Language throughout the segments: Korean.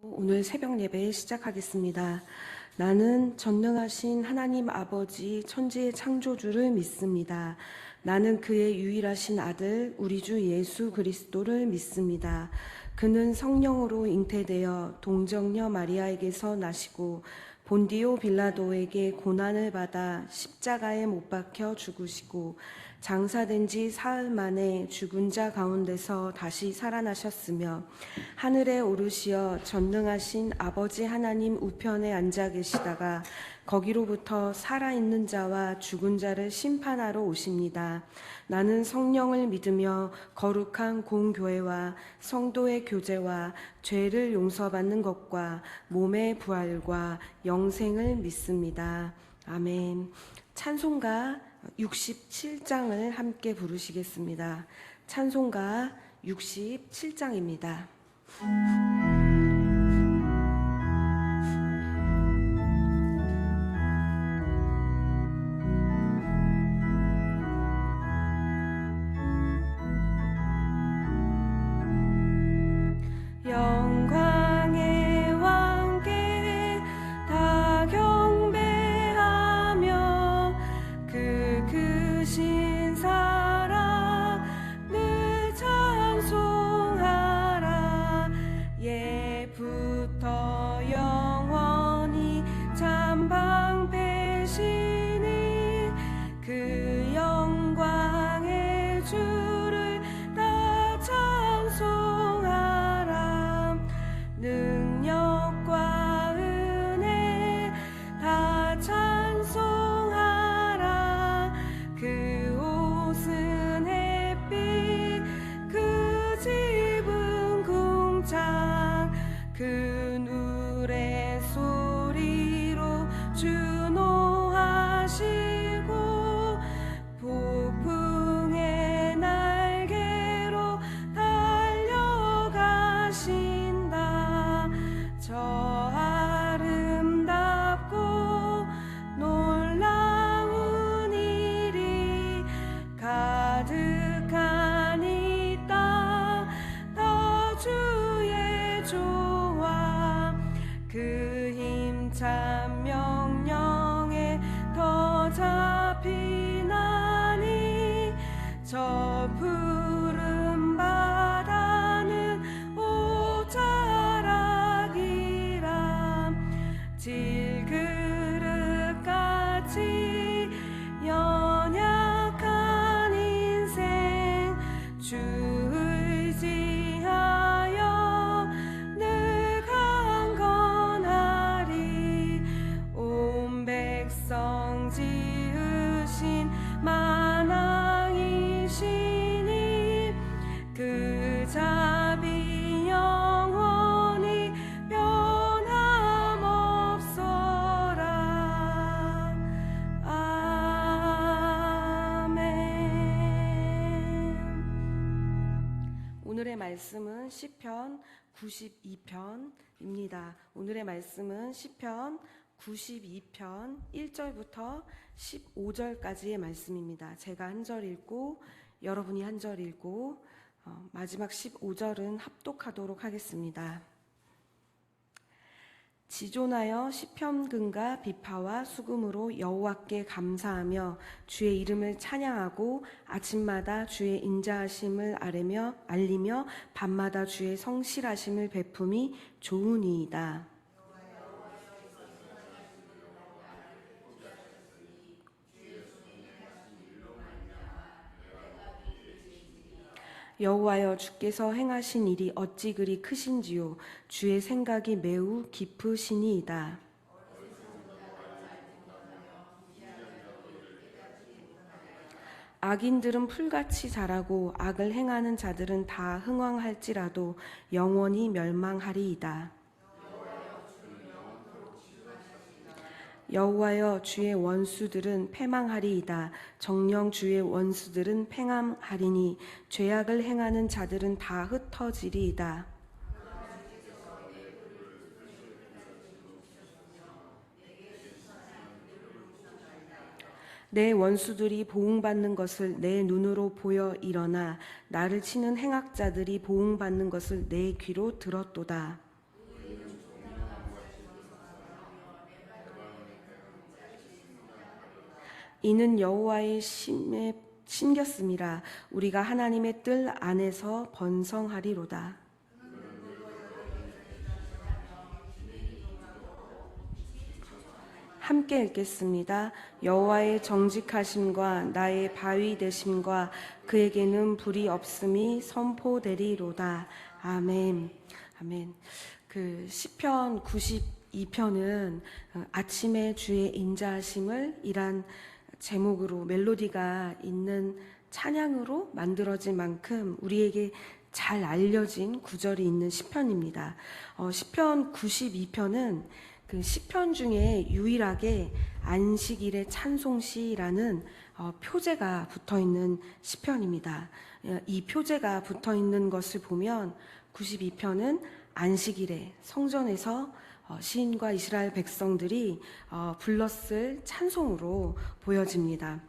오늘 새벽 예배 시작하겠습니다. 나는 전능하신 하나님 아버지 천지의 창조주를 믿습니다. 나는 그의 유일하신 아들 우리 주 예수 그리스도를 믿습니다. 그는 성령으로 잉태되어 동정녀 마리아에게서 나시고 본디오 빌라도에게 고난을 받아 십자가에 못 박혀 죽으시고 장사된 지 사흘 만에 죽은 자 가운데서 다시 살아나셨으며 하늘에 오르시어 전능하신 아버지 하나님 우편에 앉아 계시다가 거기로부터 살아있는 자와 죽은 자를 심판하러 오십니다. 나는 성령을 믿으며 거룩한 공교회와 성도의 교제와 죄를 용서받는 것과 몸의 부활과 영생을 믿습니다. 아멘. 찬송가 67장을 함께 부르시겠습니다. 찬송가 67장입니다. 영광의 왕께 다 경배하며 그 크신 사랑 늘 찬송하라. 예부터 영원히 참 방패시니 그 영광의 주를 다 찬송하라. 능력과 은혜 다 찬송하라. 그 옷은 햇빛 그 집은 궁창 그 누레 소리로 주노하시고 폭풍의 날개로 달려가신다. 저 아름답고 놀라운 일이 가득한 이 땅 다 주의 조화 그 힘찬 명령에 더 잡히나니 저 푸른 바다는 옷자락이라. 질그릇같이 연약한 인생 주 의지하여 늘 강건하리. 온 백성 지으신 만왕이시니 그 자비 영원히 변함없어라. 아멘. 오늘의 말씀은 시편 92편입니다. 오늘의 말씀은 시편 92편 1절부터 15절까지의 말씀입니다. 제가 한 절 읽고 여러분이 한 절 읽고 마지막 15절은 합독하도록 하겠습니다. 지존하여 시편금과 비파와 수금으로 여호와께 감사하며 주의 이름을 찬양하고 아침마다 주의 인자하심을 알리며 밤마다 주의 성실하심을 베품이 좋으니이다. 여호와여 주께서 행하신 일이 어찌 그리 크신지요. 주의 생각이 매우 깊으시니이다. 악인들은 풀같이 자라고 악을 행하는 자들은 다 흥왕할지라도 영원히 멸망하리이다. 여호와여 주의 원수들은 패망하리이다. 정녕 주의 원수들은 팽함하리니 죄악을 행하는 자들은 다 흩어지리이다. 내 원수들이 보응받는 것을 내 눈으로 보여 일어나 나를 치는 행악자들이 보응받는 것을 내 귀로 들었도다. 이는 여호와의 심에 심겼음이라. 우리가 하나님의 뜰 안에서 번성하리로다. 함께 읽겠습니다. 여호와의 정직하심과 나의 바위 되심과 그에게는 불이 없음이 선포되리로다. 아멘. 아멘. 그 시편 92편은 아침에 주의 인자하심을 이란 제목으로 멜로디가 있는 찬양으로 만들어진 만큼 우리에게 잘 알려진 구절이 있는 시편입니다. 시편 92편은 그 시편 중에 유일하게 안식일의 찬송시라는 표제가 붙어있는 시편입니다. 이 표제가 붙어있는 것을 보면 92편은 안식일에 성전에서 시인과 이스라엘 백성들이 불렀을 찬송으로 보여집니다.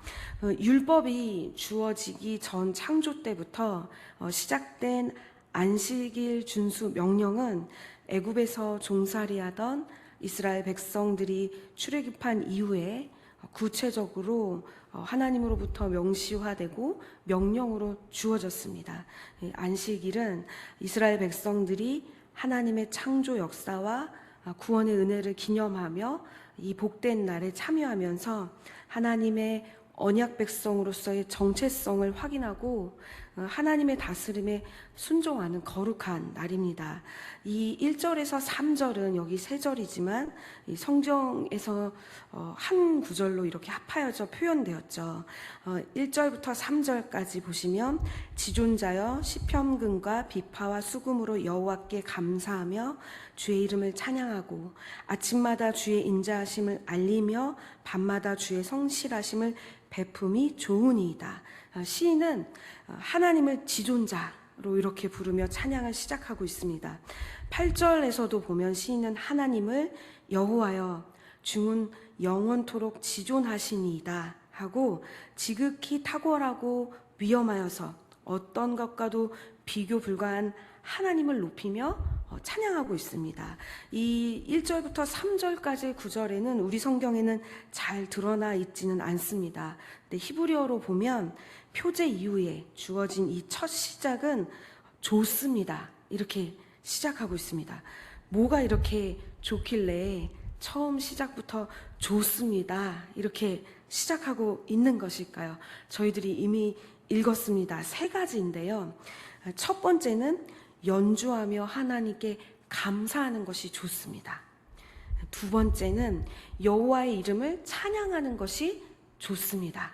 율법이 주어지기 전 창조 때부터 시작된 안식일 준수 명령은 애굽에서 종살이하던 이스라엘 백성들이 출애굽한 이후에 구체적으로 하나님으로부터 명시화되고 명령으로 주어졌습니다. 안식일은 이스라엘 백성들이 하나님의 창조 역사와 구원의 은혜를 기념하며 이 복된 날에 참여하면서 하나님의 언약 백성으로서의 정체성을 확인하고 하나님의 다스림에 순종하는 거룩한 날입니다. 이 1절에서 3절은 여기 3절이지만 성경에서 한 구절로 이렇게 합하여져 표현되었죠. 1절부터 3절까지 보시면 지존자여 시편금과 비파와 수금으로 여호와께 감사하며 주의 이름을 찬양하고 아침마다 주의 인자하심을 알리며 밤마다 주의 성실하심을 베품이 좋으니이다. 시인은 하나님을 지존자로 이렇게 부르며 찬양을 시작하고 있습니다. 8절에서도 보면 시인은 하나님을 여호와여 주는 영원토록 지존하시니이다 하고 지극히 탁월하고 위엄하여서 어떤 것과도 비교 불가한 하나님을 높이며 찬양하고 있습니다. 이 1절부터 3절까지의 구절에는 우리 성경에는 잘 드러나 있지는 않습니다. 근데 히브리어로 보면 표제 이후에 주어진 이 첫 시작은 좋습니다. 이렇게 시작하고 있습니다. 뭐가 이렇게 좋길래 처음 시작부터 좋습니다. 이렇게 시작하고 있는 것일까요? 저희들이 이미 읽었습니다. 3가지인데요. 첫 번째는 연주하며 하나님께 감사하는 것이 좋습니다. 두 번째는 여호와의 이름을 찬양하는 것이 좋습니다.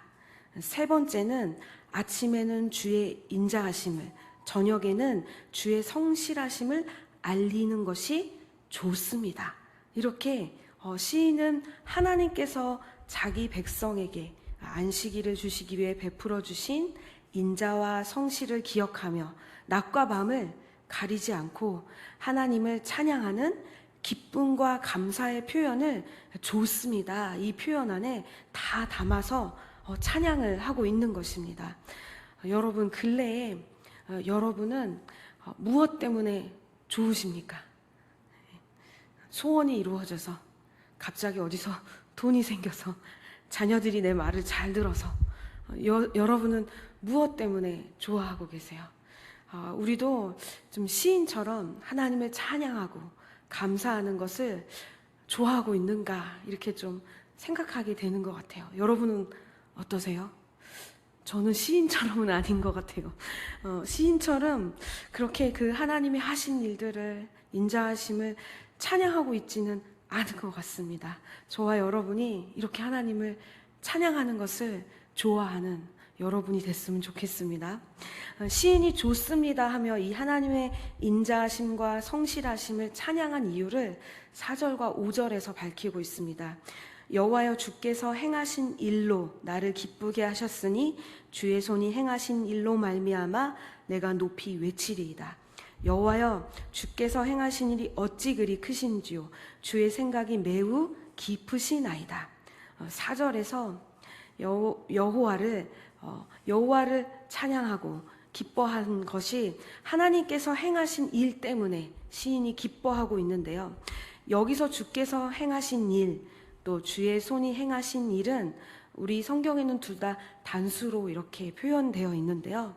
세 번째는 아침에는 주의 인자하심을, 저녁에는 주의 성실하심을 알리는 것이 좋습니다. 이렇게 시인은 하나님께서 자기 백성에게 안식일을 주시기 위해 베풀어 주신 인자와 성실을 기억하며 낮과 밤을 가리지 않고 하나님을 찬양하는 기쁨과 감사의 표현을 좋습니다. 이 표현 안에 다 담아서 찬양을 하고 있는 것입니다. 여러분, 근래에 여러분은 무엇 때문에 좋으십니까? 소원이 이루어져서 갑자기 어디서 돈이 생겨서 자녀들이 내 말을 잘 들어서 여러분은 무엇 때문에 좋아하고 계세요? 우리도 좀 시인처럼 하나님을 찬양하고 감사하는 것을 좋아하고 있는가 이렇게 좀 생각하게 되는 것 같아요. 여러분은 어떠세요? 저는 시인처럼은 아닌 것 같아요. 시인처럼 그렇게 그 하나님이 하신 일들을 인자하심을 찬양하고 있지는 않은 것 같습니다. 저와 여러분이 이렇게 하나님을 찬양하는 것을 좋아하는 여러분이 됐으면 좋겠습니다. 시인이 좋습니다 하며 이 하나님의 인자하심과 성실하심을 찬양한 이유를 4절과 5절에서 밝히고 있습니다. 여호와여 주께서 행하신 일로 나를 기쁘게 하셨으니 주의 손이 행하신 일로 말미암아 내가 높이 외치리이다. 여호와여 주께서 행하신 일이 어찌 그리 크신지요 주의 생각이 매우 깊으시나이다. 4절에서 여호와를 찬양하고 기뻐한 것이 하나님께서 행하신 일 때문에 시인이 기뻐하고 있는데요. 여기서 주께서 행하신 일, 또 주의 손이 행하신 일은 우리 성경에는 둘 다 단수로 이렇게 표현되어 있는데요.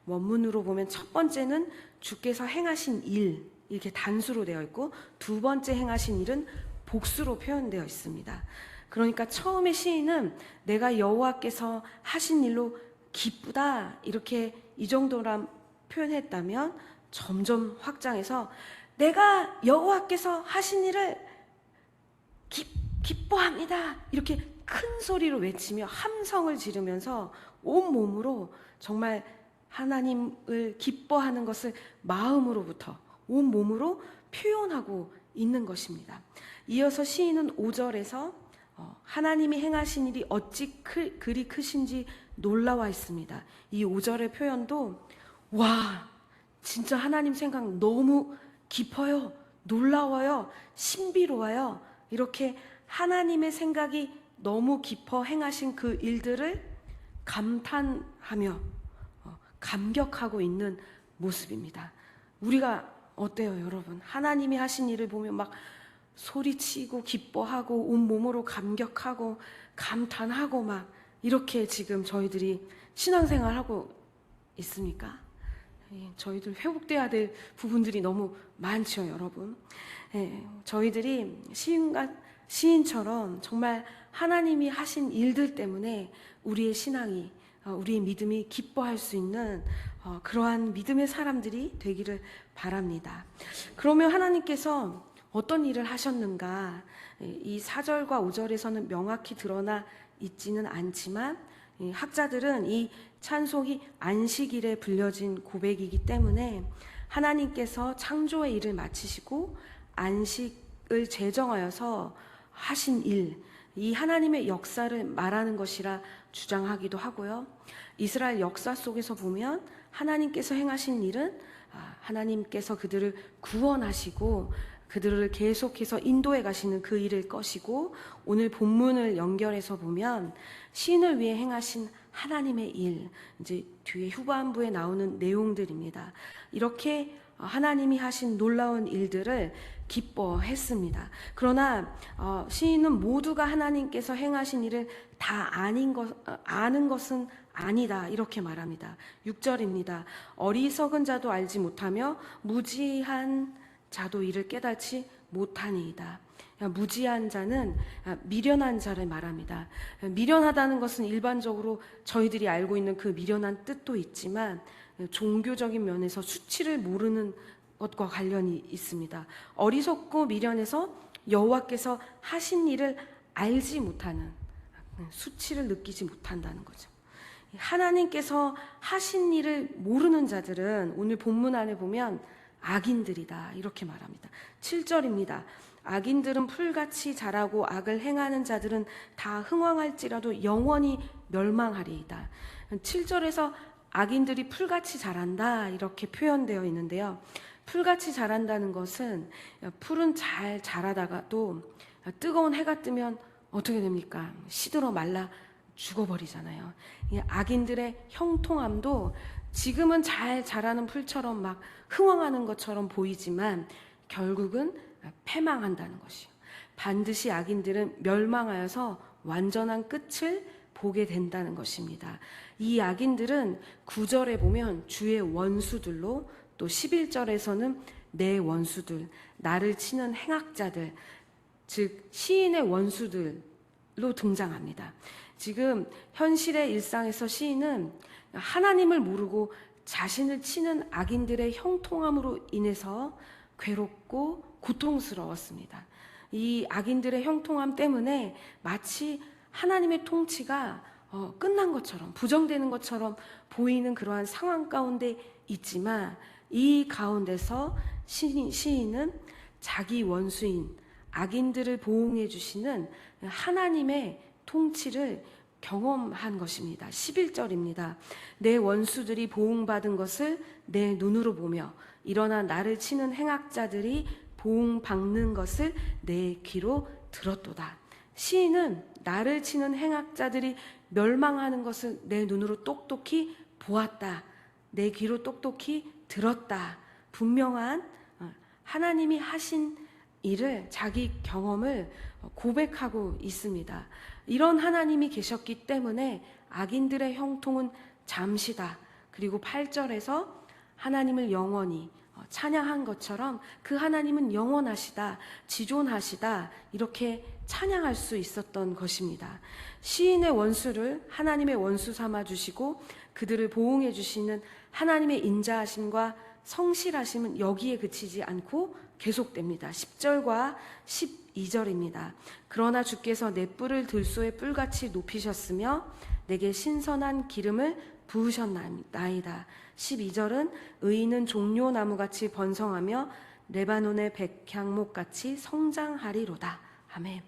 원문으로 보면 첫 번째는 주께서 행하신 일, 이렇게 단수로 되어 있고, 두 번째 행하신 일은 복수로 표현되어 있습니다. 그러니까 처음에 시인은 내가 여호와께서 하신 일로 기쁘다, 이렇게 이 정도란 표현했다면 점점 확장해서 내가 여호와께서 하신 일을 기뻐합니다, 이렇게 큰 소리로 외치며 함성을 지르면서 온몸으로 정말 하나님을 기뻐하는 것을 마음으로부터 온몸으로 표현하고 있는 것입니다. 이어서 시인은 5절에서 하나님이 행하신 일이 어찌 그리 크신지 놀라워 있습니다. 이 5절의 표현도 와, 진짜 하나님 생각 너무 깊어요, 놀라워요, 신비로워요, 이렇게 하나님의 생각이 너무 깊어 행하신 그 일들을 감탄하며 감격하고 있는 모습입니다. 우리가 어때요, 여러분? 하나님이 하신 일을 보면 막 소리치고 기뻐하고 온몸으로 감격하고 감탄하고 막 이렇게 지금 저희들이 신앙생활하고 있습니까? 저희들 회복돼야 될 부분들이 너무 많죠, 여러분. 저희들이 시인처럼 정말 하나님이 하신 일들 때문에 우리의 신앙이, 우리의 믿음이 기뻐할 수 있는 그러한 믿음의 사람들이 되기를 바랍니다. 그러면 하나님께서 어떤 일을 하셨는가? 이 4절과 5절에서는 명확히 드러나 있지는 않지만 학자들은 이 찬송이 안식일에 불려진 고백이기 때문에 하나님께서 창조의 일을 마치시고 안식을 제정하여서 하신 일, 이 하나님의 역사를 말하는 것이라 주장하기도 하고요. 이스라엘 역사 속에서 보면 하나님께서 행하신 일은 하나님께서 그들을 구원하시고 그들을 계속해서 인도해 가시는 그 일일 것이고, 오늘 본문을 연결해서 보면 시인을 위해 행하신 하나님의 일, 이제 뒤에 후반부에 나오는 내용들입니다. 이렇게 하나님이 하신 놀라운 일들을 기뻐했습니다. 그러나 시인은 모두가 하나님께서 행하신 일을 다 아는 것은 아니다, 이렇게 말합니다. 6절입니다. 어리석은 자도 알지 못하며 무지한 자도 이를 깨닫지 못하니이다. 무지한 자는 미련한 자를 말합니다. 미련하다는 것은 일반적으로 저희들이 알고 있는 그 미련한 뜻도 있지만 종교적인 면에서 수치를 모르는 것과 관련이 있습니다. 어리석고 미련해서 여호와께서 하신 일을 알지 못하는, 수치를 느끼지 못한다는 거죠. 하나님께서 하신 일을 모르는 자들은 오늘 본문 안에 보면 악인들이다, 이렇게 말합니다. 7절입니다. 악인들은 풀같이 자라고 악을 행하는 자들은 다 흥왕할지라도 영원히 멸망하리이다. 7절에서 악인들이 풀같이 자란다, 이렇게 표현되어 있는데요. 풀같이 자란다는 것은 풀은 잘 자라다가도 뜨거운 해가 뜨면 어떻게 됩니까? 시들어 말라 죽어버리잖아요. 악인들의 형통함도 지금은 잘 자라는 풀처럼 막 흥황하는 것처럼 보이지만 결국은 패망한다는 것이요. 반드시 악인들은 멸망하여서 완전한 끝을 보게 된다는 것입니다. 이 악인들은 9절에 보면 주의 원수들로, 또 11절에서는 내 원수들, 나를 치는 행악자들, 즉 시인의 원수들로 등장합니다. 지금 현실의 일상에서 시인은 하나님을 모르고 자신을 치는 악인들의 형통함으로 인해서 괴롭고 고통스러웠습니다. 이 악인들의 형통함 때문에 마치 하나님의 통치가 끝난 것처럼, 부정되는 것처럼 보이는 그러한 상황 가운데 있지만, 이 가운데서 시인은 자기 원수인 악인들을 보호해 주시는 하나님의 통치를 경험한 것입니다. 11절입니다. 내 원수들이 보응받은 것을 내 눈으로 보며 일어나 나를 치는 행악자들이 보응받는 것을 내 귀로 들었도다. 시인은 나를 치는 행악자들이 멸망하는 것을 내 눈으로 똑똑히 보았다, 내 귀로 똑똑히 들었다. 분명한 하나님이 하신 일을, 자기 경험을 고백하고 있습니다. 이런 하나님이 계셨기 때문에 악인들의 형통은 잠시다. 그리고 8절에서 하나님을 영원히 찬양한 것처럼 그 하나님은 영원하시다, 지존하시다, 이렇게 찬양할 수 있었던 것입니다. 시인의 원수를 하나님의 원수 삼아 주시고 그들을 보응해 주시는 하나님의 인자하심과 성실하심은 여기에 그치지 않고 계속됩니다. 10절과 12절입니다. 그러나 주께서 내 뿔을 들소의 뿔같이 높이셨으며 내게 신선한 기름을 부으셨나이다. 12절은 의인은 종려나무같이 번성하며 레바논의 백향목같이 성장하리로다. 아멘.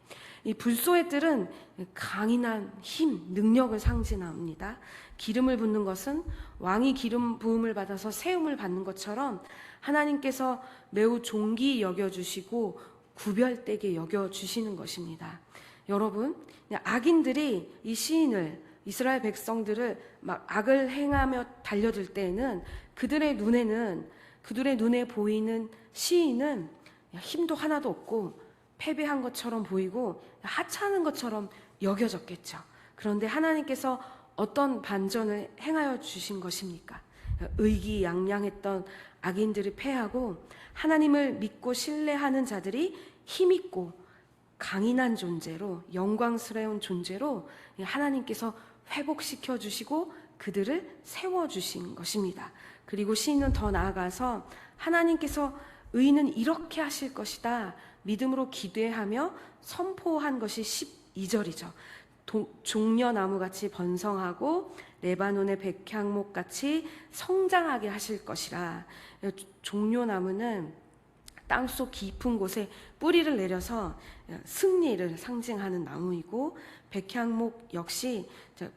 이 불소의 뜰은 강인한 힘, 능력을 상징합니다. 기름을 붓는 것은 왕이 기름 부음을 받아서 세움을 받는 것처럼 하나님께서 매우 존귀히 여겨주시고 구별되게 여겨주시는 것입니다. 여러분, 악인들이 이 시인을, 이스라엘 백성들을 막 악을 행하며 달려들 때에는 그들의 눈에 보이는 시인은 힘도 하나도 없고 패배한 것처럼 보이고 하찮은 것처럼 여겨졌겠죠. 그런데 하나님께서 어떤 반전을 행하여 주신 것입니까? 의기양양했던 악인들이 패하고 하나님을 믿고 신뢰하는 자들이 힘있고 강인한 존재로, 영광스러운 존재로 하나님께서 회복시켜 주시고 그들을 세워주신 것입니다. 그리고 시인은 더 나아가서 하나님께서 의인은 이렇게 하실 것이다 믿음으로 기대하며 선포한 것이 12절이죠. 종려나무같이 번성하고 레바논의 백향목같이 성장하게 하실 것이라. 종려나무는 땅속 깊은 곳에 뿌리를 내려서 승리를 상징하는 나무이고, 백향목 역시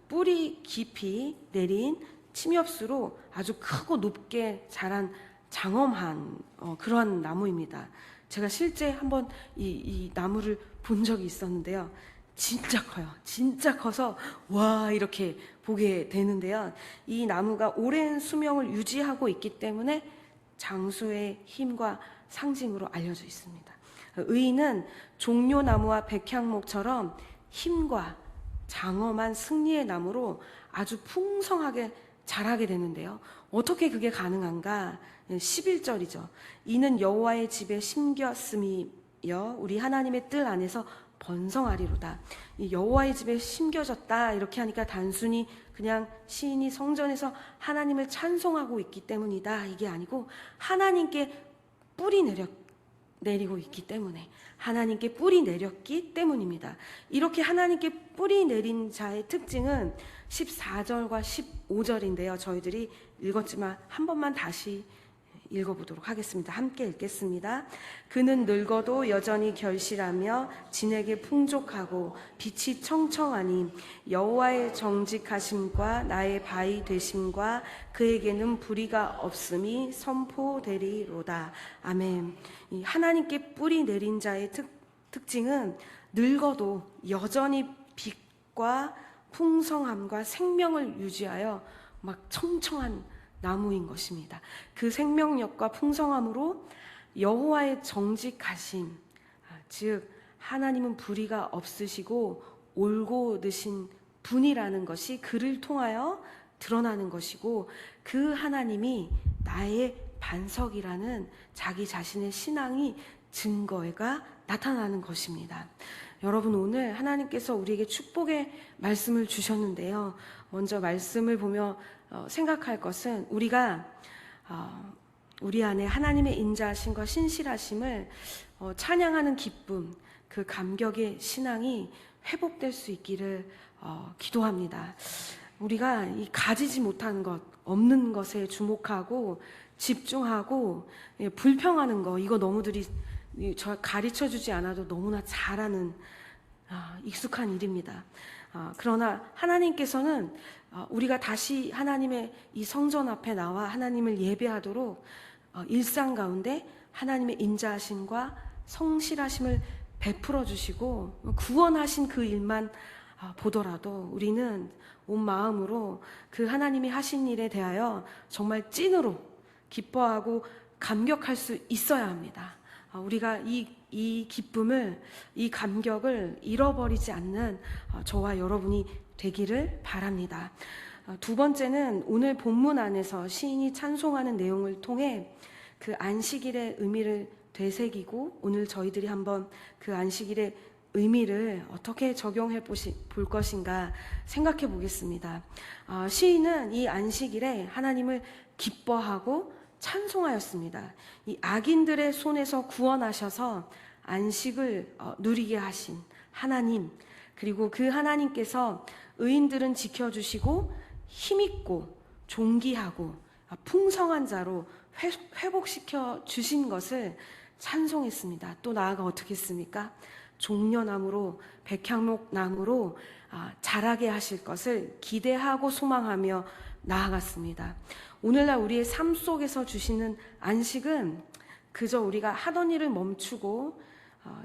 뿌리 깊이 내린 침엽수로 아주 크고 높게 자란 장엄한 그러한 나무입니다. 제가 실제 한번 이 나무를 본 적이 있었는데요. 진짜 커요. 진짜 커서 와 이렇게 보게 되는데요. 이 나무가 오랜 수명을 유지하고 있기 때문에 장수의 힘과 상징으로 알려져 있습니다. 의인은 종려나무와 백향목처럼 힘과 장엄한 승리의 나무로 아주 풍성하게 자라게 되는데요. 어떻게 그게 가능한가? 11절이죠. 이는 여호와의 집에 심겼음이여 우리 하나님의 뜰 안에서 번성하리로다. 이 여호와의 집에 심겨졌다 이렇게 하니까 단순히 그냥 시인이 성전에서 하나님을 찬송하고 있기 때문이다 이게 아니고 하나님께 뿌리 내리고 있기 때문에, 하나님께 뿌리 내렸기 때문입니다. 이렇게 하나님께 뿌리 내린 자의 특징은 14절과 15절인데요. 저희들이 읽었지만 한 번만 다시 읽어보도록 하겠습니다. 함께 읽겠습니다. 그는 늙어도 여전히 결실하며 진에게 풍족하고 빛이 청청하니 여호와의 정직하심과 나의 바위 되심과 그에게는 불의가 없음이 선포되리로다. 아멘. 이 하나님께 뿌리 내린 자의 특징은 늙어도 여전히 빛과 풍성함과 생명을 유지하여 막 청청한 나무인 것입니다. 그 생명력과 풍성함으로 여호와의 정직하심, 즉 하나님은 불의가 없으시고 올곧으신 분이라는 것이 그를 통하여 드러나는 것이고, 그 하나님이 나의 반석이라는 자기 자신의 신앙이 증거가 나타나는 것입니다. 여러분, 오늘 하나님께서 우리에게 축복의 말씀을 주셨는데요. 먼저 말씀을 보며 생각할 것은 우리가 우리 안에 하나님의 인자하심과 신실하심을 찬양하는 기쁨, 그 감격의 신앙이 회복될 수 있기를 기도합니다. 우리가 이 가지지 못하는 것, 없는 것에 주목하고 집중하고 불평하는 거, 이거 너무들이 가르쳐주지 않아도 너무나 잘하는 익숙한 일입니다. 그러나 하나님께서는 우리가 다시 하나님의 이 성전 앞에 나와 하나님을 예배하도록 일상 가운데 하나님의 인자하심과 성실하심을 베풀어 주시고 구원하신 그 일만 보더라도 우리는 온 마음으로 그 하나님이 하신 일에 대하여 정말 찐으로 기뻐하고 감격할 수 있어야 합니다. 우리가 이 이 기쁨을, 이 감격을 잃어버리지 않는 저와 여러분이 되기를 바랍니다. 두 번째는 오늘 본문 안에서 시인이 찬송하는 내용을 통해 그 안식일의 의미를 되새기고 오늘 저희들이 한번 그 안식일의 의미를 어떻게 적용해 볼 것인가 생각해 보겠습니다. 시인은 이 안식일에 하나님을 기뻐하고 찬송하였습니다. 이 악인들의 손에서 구원하셔서 안식을 누리게 하신 하나님, 그리고 그 하나님께서 의인들은 지켜주시고 힘있고 존귀하고 풍성한 자로 회복시켜 주신 것을 찬송했습니다. 또 나아가 어떻게 했습니까? 종려나무로, 백향목나무로 자라게 하실 것을 기대하고 소망하며 나아갔습니다. 오늘날 우리의 삶 속에서 주시는 안식은 그저 우리가 하던 일을 멈추고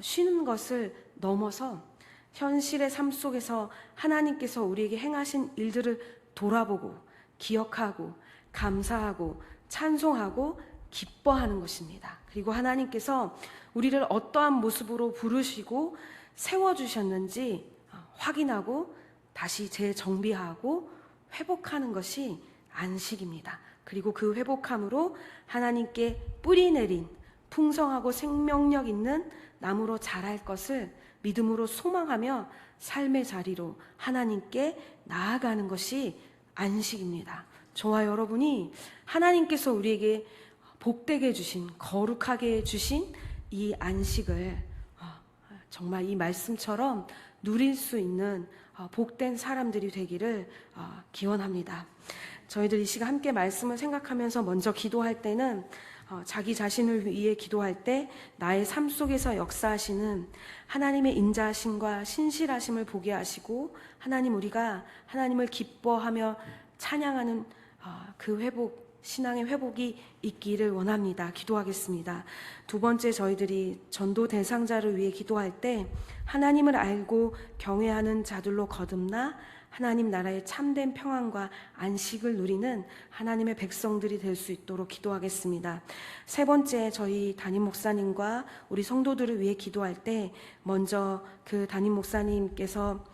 쉬는 것을 넘어서 현실의 삶 속에서 하나님께서 우리에게 행하신 일들을 돌아보고 기억하고 감사하고 찬송하고 기뻐하는 것입니다. 그리고 하나님께서 우리를 어떠한 모습으로 부르시고 세워주셨는지 확인하고 다시 재정비하고 회복하는 것이 안식입니다. 그리고 그 회복함으로 하나님께 뿌리 내린 풍성하고 생명력 있는 나무로 자랄 것을 믿음으로 소망하며 삶의 자리로 하나님께 나아가는 것이 안식입니다. 저와 여러분이 하나님께서 우리에게 복되게 해주신, 거룩하게 해주신 이 안식을 정말 이 말씀처럼 누릴 수 있는 복된 사람들이 되기를 기원합니다. 저희들 이 시간 함께 말씀을 생각하면서 먼저 기도할 때는 자기 자신을 위해 기도할 때 나의 삶 속에서 역사하시는 하나님의 인자하심과 신실하심을 보게 하시고 하나님, 우리가 하나님을 기뻐하며 찬양하는 그 회복, 신앙의 회복이 있기를 원합니다. 기도하겠습니다. 두 번째, 저희들이 전도 대상자를 위해 기도할 때 하나님을 알고 경외하는 자들로 거듭나 하나님 나라의 참된 평안과 안식을 누리는 하나님의 백성들이 될 수 있도록 기도하겠습니다. 세 번째, 저희 담임 목사님과 우리 성도들을 위해 기도할 때 먼저 그 담임 목사님께서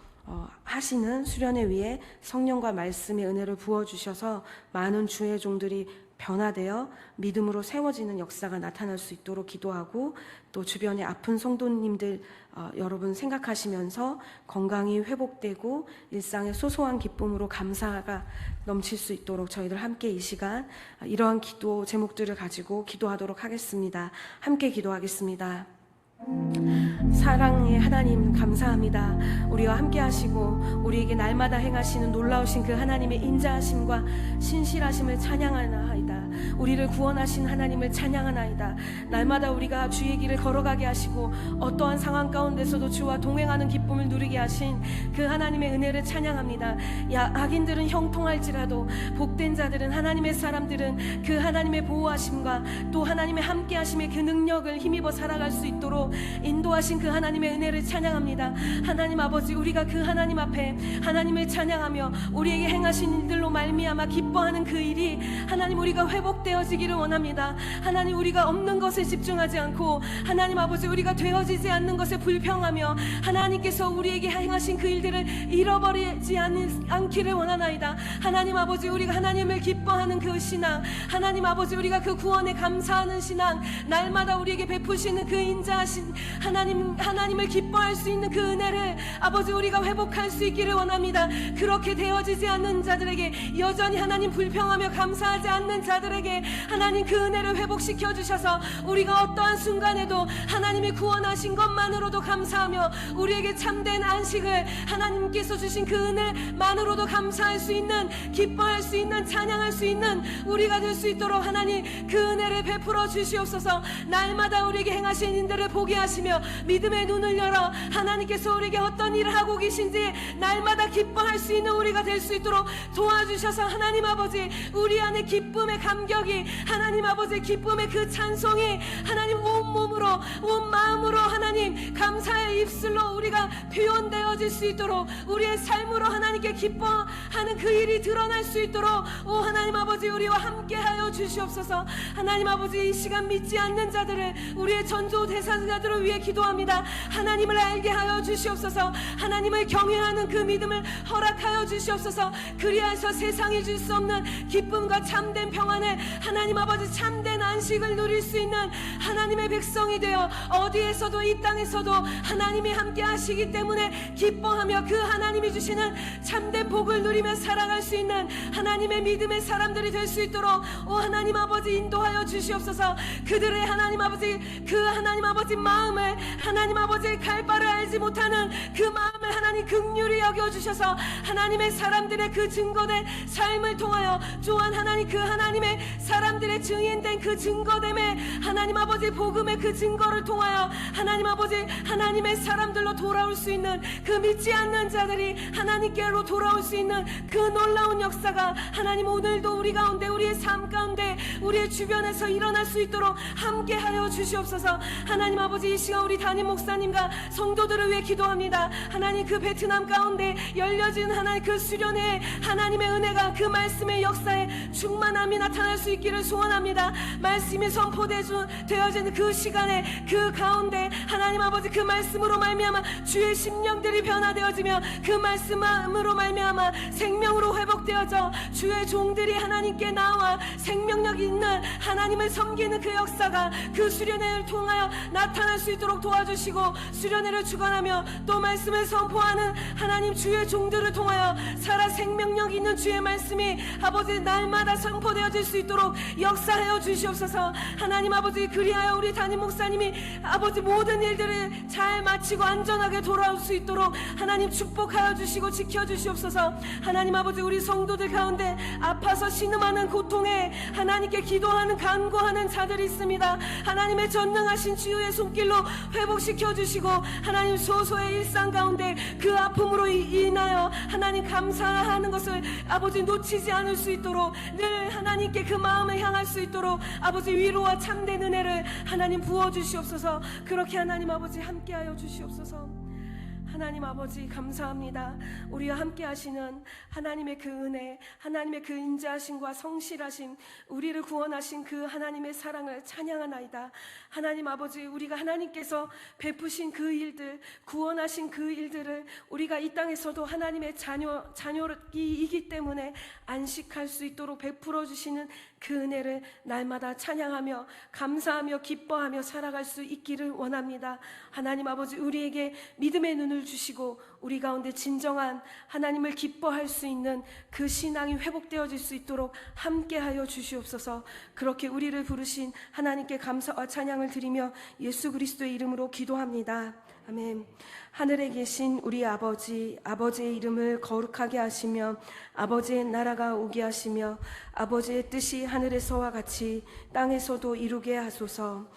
하시는 수련회 위에 성령과 말씀의 은혜를 부어주셔서 많은 주의 종들이 변화되어 믿음으로 세워지는 역사가 나타날 수 있도록 기도하고, 또 주변에 아픈 성도님들 여러분 생각하시면서 건강이 회복되고 일상의 소소한 기쁨으로 감사가 넘칠 수 있도록 저희들 함께 이 시간 이러한 기도 제목들을 가지고 기도하도록 하겠습니다. 함께 기도하겠습니다. 사랑의 하나님, 감사합니다. 우리와 함께 하시고 우리에게 날마다 행하시는 놀라우신 그 하나님의 인자하심과 신실하심을 찬양하나이다. 우리를 구원하신 하나님을 찬양하나이다. 날마다 우리가 주의 길을 걸어가게 하시고 어떠한 상황 가운데서도 주와 동행하는 기쁨을 누리게 하신 그 하나님의 은혜를 찬양합니다. 악인들은 형통할지라도 복된 자들은, 하나님의 사람들은 그 하나님의 보호하심과 또 하나님의 함께하심의 그 능력을 힘입어 살아갈 수 있도록 인도하신 그 하나님의 은혜를 찬양합니다. 하나님 아버지, 우리가 그 하나님 앞에 하나님을 찬양하며 우리에게 행하신 일들로 말미암아 기뻐하는 그 일이 하나님 우리가 회복되어지기를 원합니다. 하나님, 우리가 없는 것에 집중하지 않고 하나님 아버지 우리가 되어지지 않는 것에 불평하며 하나님께서 우리에게 행하신 그 일들을 잃어버리지 않기를 원하나이다. 하나님 아버지, 우리가 하나님을 기뻐하는 그 신앙, 하나님 아버지 우리가 그 구원에 감사하는 신앙, 날마다 우리에게 베푸시는 그 인자하신 하나님을 기뻐할 수 있는 그 은혜를 아버지 우리가 회복할 수 있기를 원합니다. 그렇게 되어지지 않는 자들에게, 여전히 하나님 불평하며 감사하지 않는 자들에게 하나님 그 은혜를 회복시켜 주셔서 우리가 어떠한 순간에도 하나님이 구원하신 것만으로도 감사하며 우리에게 참된 안식을 하나님께서 주신 그 은혜만으로도 감사할 수 있는, 기뻐할 수 있는, 찬양할 수 있는 우리가 될 수 있도록 하나님 그 은혜를 베풀어 주시옵소서. 날마다 우리에게 행하신 일들을 보게 하시며 믿음의 눈을 열어 하나님께서 우리에게 어떤 일을 하고 계신지 날마다 기뻐할 수 있는 우리가 될 수 있도록 도와주셔서 하나님 아버지, 우리 안에 기쁨의 감격이, 하나님 아버지 기쁨의 그 찬송이 하나님 온 몸으로 온 마음으로 하나님 하나님 감사의 입술로 우리가 표현되어질 수 있도록, 우리의 삶으로 하나님께 기뻐하는 그 일이 드러날 수 있도록 오 하나님 아버지 우리와 함께하여 주시옵소서. 하나님 아버지 이 시간 믿지 않는 자들을, 우리의 전도 대상자들을 위해 기도합니다. 하나님을 알게 하여 주시옵소서. 하나님을 경외하는 그 믿음을 허락하여 주시옵소서. 그리하여서 세상이 줄 수 없는 기쁨과 참된 평안을, 하나님 아버지 참된 안식을 누릴 수 있는 하나님의 백성이 되어 어디에서도 이 땅에서도 하나님이 함께 하시기 때문에 기뻐하며 그 하나님이 주시는 참된 복을 누리며 살아갈 수 있는 하나님의 믿음의 사람들이 될 수 있도록 오 하나님 아버지 인도하여 주시옵소서. 그들의 하나님 아버지 그 하나님 아버지 마음을, 하나님 아버지 갈 바를 알지 못하는 그 마음을 하나님 긍휼히 여겨주셔서 하나님의 사람들의 그 증거된 삶을 통하여 또한 하나님 그 하나님의 사람들의 증인된 그 증거됨에 하나님 아버지 복음의 그 증거를 통하여 하나님 아버지 하나님의 사람들로 돌아올 수 있는 그 믿지 않는 자들이 하나님께로 돌아올 수 있는 그 놀라운 역사가 하나님 오늘도 우리 가운데, 우리의 삶 가운데, 우리의 주변에서 일어날 수 있도록 함께하여 주시옵소서. 하나님 아버지 이 시간 우리 담임 목사님과 성도들을 위해 기도합니다. 하나님 그 베트남 가운데 열려진 하나님 그 수련회에 하나님의 은혜가 그 말씀의 역사에 충만함이 나타날 수 있기를 소원합니다. 말씀이 선포되어지는 그 시간에 그 가운데 하나님 아버지 그 말씀으로 말미암아 주의 심령들이 변화되어지며 그 말씀으로 말미암아 생명으로 회복되어져 주의 종들이 하나님께 나와 생명력 있는 하나님을 섬기는 그 역사가 그 수련회를 통하여 나타날 수 있도록 도와주시고, 수련회를 주관하며 또 말씀을 선포하는 하나님 주의 종들을 통하여 살아 생명력 있는 주의 말씀이 아버지 날마다 선포되어질 수 있도록 역사하여 주시옵소서. 하나님 아버지 그리하여 우리 담임 목사님이 아버지 모든 일들을 잘 마치고 안전하게 돌아올 수 있도록 하나님 축복하여 주시고 지켜주시옵소서. 하나님 아버지 우리 성도들 가운데 아파서 신음하는 고통에 하나님께 기도하는 간구하는 자들이 있습니다. 하나님의 전능하신 치유의 손길로 회복시켜 주시고 하나님 소소의 일상 가운데 그 아픔으로 인하여 하나님 감사하는 것을 아버지 놓치지 않을 수 있도록 늘 하나님께 그 마음을 향할 수 있도록 아버지 위로와 참된 은혜를 하나님 부어주시옵소서. 그렇게 하나님 아버지 함께하여 주시옵소서. 하나님 아버지 감사합니다. 우리와 함께 하시는 하나님의 그 은혜, 하나님의 그 인자하심과 성실하심, 우리를 구원하신 그 하나님의 사랑을 찬양하나이다. 하나님 아버지 우리가 하나님께서 베푸신 그 일들, 구원하신 그 일들을 우리가 이 땅에서도 하나님의 자녀이기 때문에 안식할 수 있도록 베풀어 주시는 그 은혜를 날마다 찬양하며 감사하며 기뻐하며 살아갈 수 있기를 원합니다. 하나님 아버지 우리에게 믿음의 눈을 주시고 우리 가운데 진정한 하나님을 기뻐할 수 있는 그 신앙이 회복되어질 수 있도록 함께하여 주시옵소서. 그렇게 우리를 부르신 하나님께 감사와 찬양을 드리며 예수 그리스도의 이름으로 기도합니다. 아멘. 하늘에 계신 우리 아버지, 아버지의 이름을 거룩하게 하시며 아버지의 나라가 오게 하시며 아버지의 뜻이 하늘에서와 같이 땅에서도 이루게 하소서.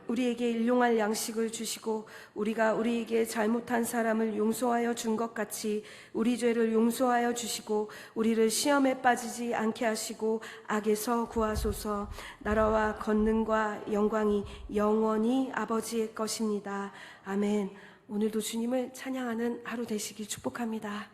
우리에게 일용할 양식을 주시고 우리가 우리에게 잘못한 사람을 용서하여 준 것 같이 우리 죄를 용서하여 주시고 우리를 시험에 빠지지 않게 하시고 악에서 구하소서. 나라와 권능과 영광이 영원히 아버지의 것입니다. 아멘. 오늘도 주님을 찬양하는 하루 되시길 축복합니다.